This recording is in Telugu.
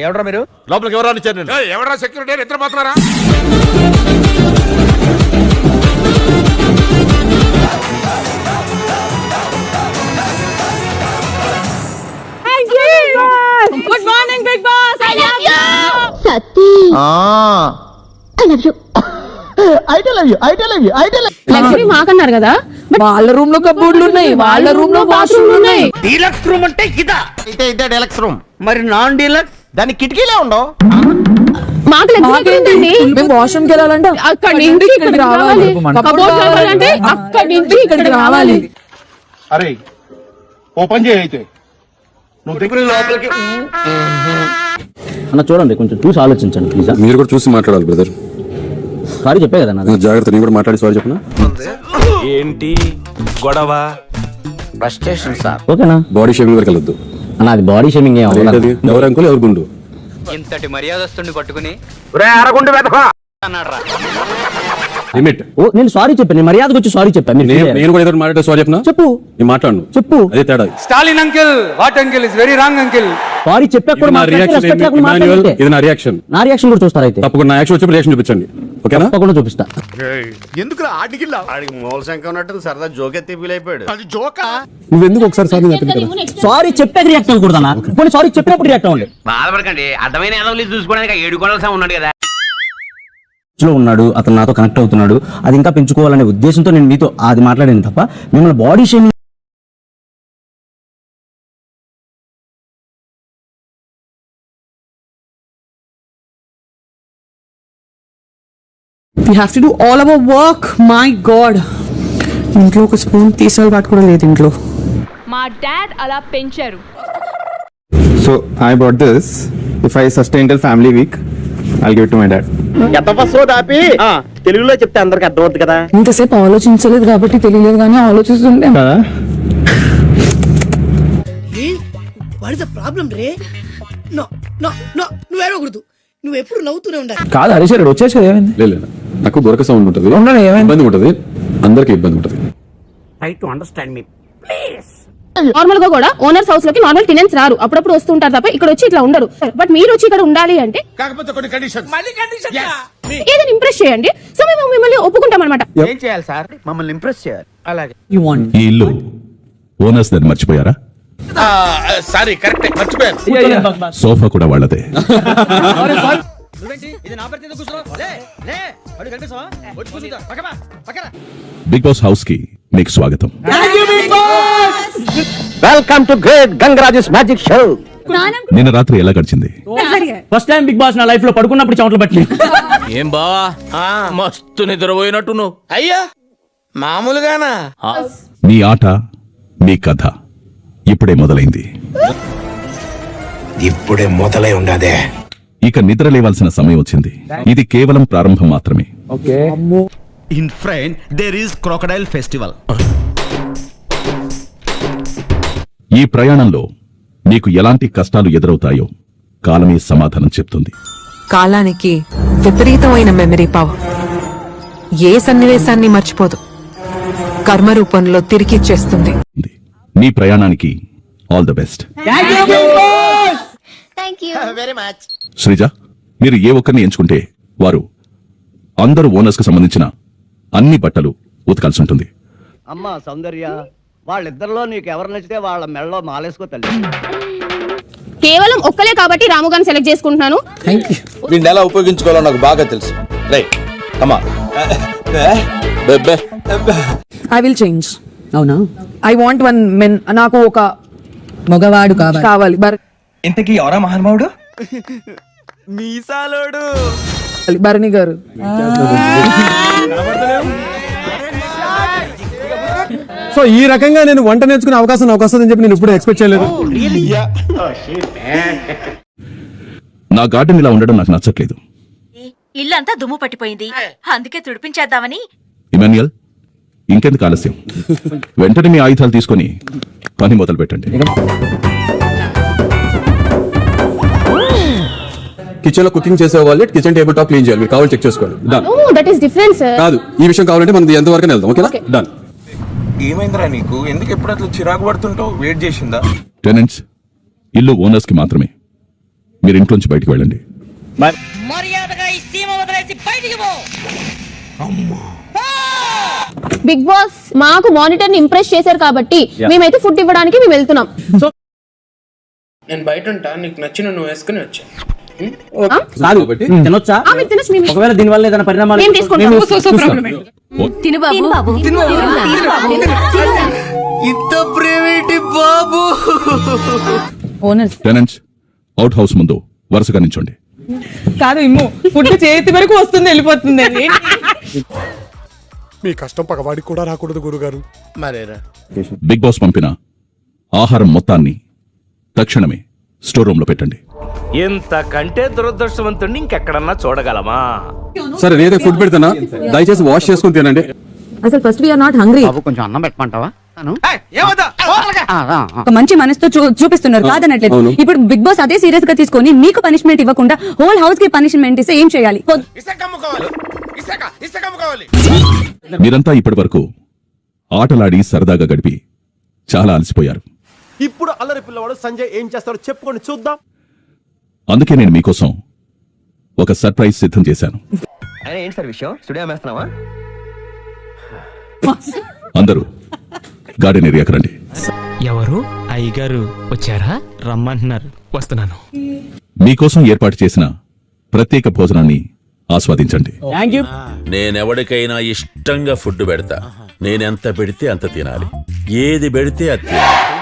ఎవడ్రా మీరు? లోపలికి ఎవరు ఇచ్చారు? ఎవరా సెక్యూరిటీ నిద్రపోతున్నారా? Good morning big boss. I love you Satti. I love you. Luxury మాకన్నారు కదా, వాళ్ళ రూమ్ లో కబోర్డ్లు ఉన్నాయి, వాళ్ళ రూమ్ లో వాష్రూమ్లు ఉన్నాయి. డీలక్స్ రూమ్ అంటే ఇదా? ఇదే డీలక్స్ రూమ్. మరి నాన్ డీలక్స్? దానికి కిటికీలే ఉండవు. మాకు లగ్జరీ ఏంటండి? మేము వాష్రూమ్ కి వెళ్ళాలంటే అక్కడి నుంచి ఇక్కడికి రావాలి, కబోర్డ్ కావాలంటే అక్కడి నుంచి ఇక్కడికి రావాలి. అరే ఓపెన్ చేయి అయితే. లోపలికి అన్న చూడండి, కొంచెం చూసి ఆలోచించండి ప్లీజ్. మీరు కూడా చూసి మాట్లాడాలి బ్రదర్. సారీ చెప్పే కదా నా జాగ్రత్త, నేను కూడా మాట్లాడి సారీ చెప్పనా? ఏంటి గొడవ? Frustration sir. ఓకేనా? బాడీ షేమింగ్ వరకు వెళ్ళొద్దు అన్న, అది బాడీ షేమింగ్ ఎవరు అంకుల్ ఎవరు గుండు. ఇంతటి మర్యాదస్తుని పట్టుకుని అన్నాడు. లిమిట్. నేను సారీ చెప్పాను, నేను మర్యాదకు వచ్చి సారీ చెప్పాను. నేను కూడా ఏదో మాట్లాడే సారీ చెప్పనా? చెప్పు. నేను మాట్లాడను. చెప్పు. అదే తేడా. Stalin uncle, what uncle is very wrong uncle. Sorry చెప్పాక కూడా ఇది నా రియాక్షన్. నా రియాక్షన్ కూడా చూస్తారా అయితే? తప్పకుండా నా యాక్షన్ వచ్చి రియాక్షన్ చూపించండి. ఓకేనా? తప్పకుండా చూపిస్తా. ఎందుకు ఆడిగిల్లా? ఆడికి మూల శంక ఉన్నట్టు సరదా జోకెత్తి ఫీల్ అయిపోయాడు. అది జోకా? నువ్వెందుకు ఒకసారి సారీ చెప్పింది కదా? సారీ చెప్పాక రియాక్ట్ అవ్వకూడదన్నా, కొన్ని సారీ చెప్పినప్పుడు రియాక్ట్ అవ్వండి. బాధపడకండి, అర్థమైన ఎదవలి చూసుకోవడానికి 7 గొడవలు ఉన్నాడు కదా. లో ఉన్నాడు, అతను నాతో కనెక్ట్ అవుతున్నాడు, అది ఇంకా పెంచుకోవాలనే ఉద్దేశంతో నేను మీతో అది మాట్లాడాను తప్ప మిమ్మల్ని body shaming. We have to do all our work. My God. ఇంట్లో ఒక స్పూన్ తీసాలి వాటి కూడా లేదు ఇంట్లో. మా డాడ్ అలా పెంచారు. So I bought this. If I sustain till family week, I'll give it to my dad. తెలుగులో చెప్తే అందరికి అర్థమవుతుంది కదా. ఇంతసేపు ఆలోచించలేదు కాబట్టి తెలియలేదు, కానీ ఆలోచిస్తుండే కదా. వాట్ ఇస్ ద ప్రాబ్లం రే? నో నో నో, నువ్వు ఏడవకూడదు, నువ్వు ఎప్పుడు నవ్వుతూనే ఉండాలి. కాదు హరీశ్వరుడు వచ్చేసి ఏమైంది? లేదు, నాకు దొరక సౌండ్ ఉంటుంది, ఇబ్బంది ఉంటుంది, అందరికి ఇబ్బంది ఉంటుంది. Try to understand me please. Normal గా కూడా ఓనర్స్ హౌస్ లోకి నార్మల్ టెనెంట్స్ రారు, అప్పుడప్పుడు వస్తుంటారు తప్ప ఇక్కడ వచ్చి ఇట్లా ఉండరు. బట్ మీరు వచ్చి ఇక్కడ ఉండాలి అంటే కాకపోతే కొన్ని కండిషన్స్. ఏదైనా ఇంప్రెస్ చేయండి, సో మేము మిమ్మల్ని ఒప్పుకుంటాం అనమాట. ఏం చేయాలి సార్? మమ్మల్ని ఇంప్రెస్ చేయాలి. అలాగే. You want. ఈ ఇల్లు ఓనర్స్ దాన్ని మర్చిపోయారా? సారీ కరెక్ట్ మర్చిపోయాను. సోఫా కూడా వాళ్ళదే. బిగ్ బాస్ హౌస్ కి మీకు స్వాగతం. వెల్కమ్ టు గ్రేట్ గంగరాజస్ మ్యాజిక్ షో. నిన్న రాత్రి ఎలా గడిచింది? ఫస్ట్ టైం బిగ్ బాస్ నా లైఫ్ లో పడుకున్నప్పుడు చెమటలు పట్టి. ఏం బావా మస్తు నిద్రపోయినట్టు నువ్వు? అయ్యా మామూలుగానా? మీ ఆట, మీ కథ ఇప్పుడే మొదలైంది. ఇప్పుడే మొదలై ఉండదే. ఇక నిద్ర లేవాల్సిన సమయం వచ్చింది. ఇది కేవలం ప్రారంభం మాత్రమే. In front there is crocodile festival. ఈ ప్రయాణంలో నీకు ఎలాంటి కష్టాలు ఎదురవుతాయో కాలమే సమాధానం చెప్తుంది. కాలానికి విపరీతమైన మెమరీ పవర్. ఏ సన్నివేశాన్ని మర్చిపోదు, కర్మ రూపంలో తిరిగిచ్చేస్తుంది. నీ ప్రయాణానికి all the best. Very much. Sreeja, మీరు ఏ ఒక్కరిని ఎంచుకుంటే వారు అందరూ ఓనర్స్ కు సంబంధించిన అన్ని బట్టలు ఉతకాల్సి ఉంటుంది. అమ్మా సౌందర్య, వాళ్ళిద్దరిలో నీకు ఎవరు నచ్చితే వాళ్ళ మెడలో మాలేసుకో తల్లి. కేవలం ఒక్కలే కాబట్టి రాము గారిని సెలెక్ట్ చేసుకుంటున్నాను. వీడిని ఎలా ఉపయోగించుకోవాలో నాకు బాగా తెలుసు. Right comma. I will change. అవునా? I want one men. నాకు ఒక మగవాడు కావాలి. ఇంతకీ ఎవరా మహానుభావుడు? మీసాలోడు భరణి గారు. సో ఈ రకంగా నేను వంట నేర్చుకునే అవకాశం నాకు వస్తుందని చెప్పి నేను ఇప్పుడు ఎక్స్పెక్ట్ చేయలేదు. నా గార్డెన్ ఇలా ఉండడం నాకు నచ్చట్లేదు. ఇల్లంతా దుమ్ము పట్టిపోయింది, అందుకే తుడిపించేద్దామని. ఇమాన్యుయల్, ఇంకెందుకు ఆలస్యం? వెంటనే మీ ఆయుధాలు తీసుకొని పని మొదలు పెట్టండి. కిచెన్ లో కుకింగ్ చేసే వాళ్ళు కిచెన్ టేబుల్ టాప్ క్లీన్ చేయాలి. మీరు కావాలి చెక్ చేసుకోండి. Done. That is different sir. కాదు, ఈ విషయం కావాలంటే మనం ఎంత వరకు వెళ్దాం. ఓకేనా? డన్. ఏమైందిరా నీకు? ఎందుకు ఎప్పుడు అట్లా చిరాకు పడుతుంటావు? వెయిట్ చేసిందా? టెనెంట్స్, ఇల్లు ఓనర్స్ కి మాత్రమే. మీరు ఇంట్లోంచి బయటికి వెళ్ళండి. బిగ్ బాస్ మాకు మానిటర్ ని ఇంప్రెస్ చేశారు కాబట్టి మేమైతే ఫుడ్ ఇవ్వడానికి మేము వెళ్తున్నాం. నేను బయట ఉంటా, నీకు నచ్చిన నువ్వు వేసుకుని వచ్చా. చాలు తినొచ్చా? మీరు తినొచ్చు, మేము ఒకవేళ దీని వల్ల ఏదైనా పరిణామాలు మేము తీసుకుంటాం. ఇంత ప్రైవేట్ బాబు. ఓనర్స్ టెనెంట్స్ అవుట్ హౌస్ ముందు వరుసగా నించోండి. కాదు ఇమ్ము ఫుడ్ చేతి వరకు వస్తుంది వెళ్ళిపోతుంది. మీ కష్టం పగవాడికి కూడా రాకూడదు గురుగారు. మరేరా బిగ్ బాస్ పంపిన ఆహారం మొత్తాన్ని తక్షణమే స్టోర్ రూమ్ లో పెట్టండి. ఇంతకంటే దురదృష్టవంతుడిని ఇంకెక్కడన్నా చూడగలమా? సరే నేనే ఫుడ్ పెడతానా, దయచేసి వాష్ చేసుకుని తినండి. అసలు ఫస్ట్ వీఆర్ నాట్ హంగ్రీ. కొంచెం అన్నం పెట్టమంటావా? ఒక మంచి మనసుతో చూపిస్తున్నారు కాదనట్లేదు. ఇప్పుడు బిగ్ బాస్ అదే సీరియస్ గా తీసుకొని మీకు పనిష్మెంట్ ఇవ్వకుండా హోల్ హౌస్ కి పనిష్మెంట్ ఇస్తే ఏం చేయాలి? మీరంతా ఇప్పటి వరకు ఆటలాడి సరదాగా గడిపి చాలా అలసిపోయారు. ఇప్పుడు అల్లరి పిల్లవాడు సంజయ్ ఏం చేస్తారో చెప్పుకొని చూద్దాం. అందుకే నేను మీకోసం ఒక సర్ప్రైజ్ సిద్ధం చేశాను. ఏంటి సార్ విషయం? స్టూడియో వేస్తున్నావా? అందరూ గార్డెన్ ఏరియాకి రండి. ఎవరు అయ్యగారు వచ్చారా? రమ్మంటున్నారు, వస్తున్నాను. మీకోసం ఏర్పాటు చేసిన ప్రత్యేక భోజనాన్ని ఆస్వాదించండి. Thank you. నేనెవడికైనా ఇష్టంగా ఫుడ్ పెడతా. నేనెంత పెడితే అంత తినాలి. ఏది పెడితే అది తినాలి.